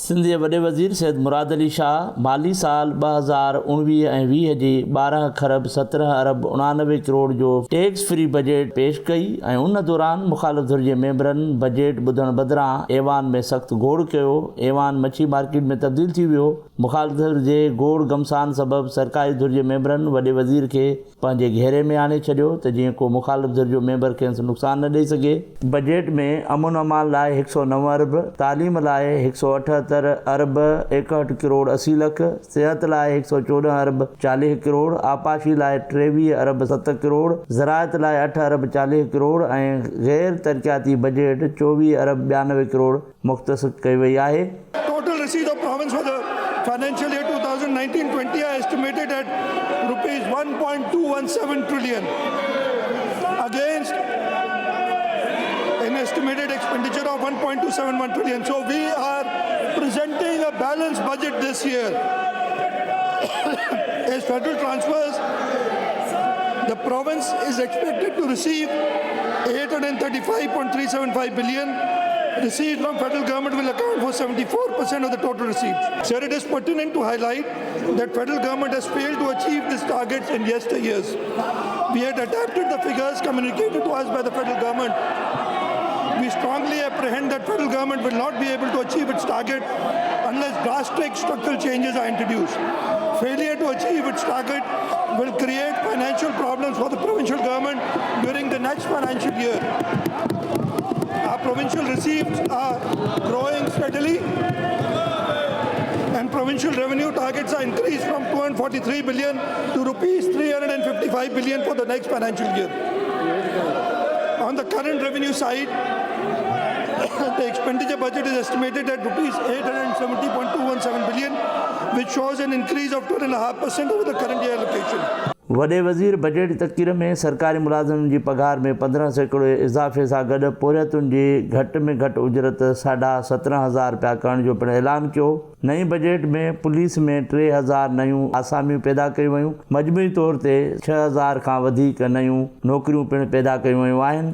सिंध जे वॾे वज़ीर सैयद मुराद अली शाह माली साल 2019 ऐं 20 जी 12 खरब 17 अरब 89 करोड़ जो टैक्स फ्री बजट पेश कई ऐं उन दौरान मुखालिफ धुर जे मेंबरनि बजट ॿुधण बदिरां ऐवान में सख़्तु घोड़ कयो। ऐवान मच्छी मार्केट में तब्दील थी वियो। मुखालिफ धुर जे गोड़ गमसान सबबि सरकारी धुर जे मेंबरनि वॾे वज़ीर खे पंहिंजे घेरे में आणे छॾियो त जीअं को मुखालिफ धुर जो मेंबर खेसि नुक़सान न ॾेई सघे। बजट में अमन अमान लाइ 109 अरब, तालीम लाइ 178 अरब 61 करोड़ 80 लख, सिहत लाइ 114 अरब 40 करोड़, आपाशी लाइ 23 अरब 7 करोड़, ज़राअत लाइ 8 अरब 40 करोड़ ऐं गैर तरक़ियाती बजट 24 अरब 92 करोड़ मुख़्तस कई वई आहे। Total receipt of province for the financial year 2019-20 are estimated at rupees 1.217 trillion against an estimated expenditure of 1.271 trillion. So we are presenting a balanced budget this year. As federal transfers, the province is expected to receive 835.375 billion. Receipts from federal government will account for 74% of the total receipts. Sir, it is pertinent to highlight that federal government has failed to achieve these targets in yesteryears. We had adapted the figures communicated to us by the federal government. We strongly apprehend that federal government will not be able to achieve its target unless drastic structural changes are introduced. Failure to achieve its target will create financial problems for the provincial government during the next financial year. Our provincial receipts are growing steadily and provincial revenue targets are increased from 243 billion to rupees 355 billion for the next financial year. On the current revenue side, the expenditure budget is estimated at rupees 870.217 billion, which shows an increase of 12.5% over the current year allocation. वॾे वज़ीर budget तक़रीर में सरकारी मुलाज़िमनि जी पघार में 15% इज़ाफ़े सां गॾु पोरियतुनि जी घटि में घटि उजरत 17,500 रुपया करण जो पिणु ऐलान कयो। नई बजट में पुलिस में 3,000 नयूं आसामियूं पैदा कयूं वयूं। मजमूई तौर ते 6,000 खां वधीक नयूं नौकरियूं पिणु पैदा कयूं वयूं आहिनि।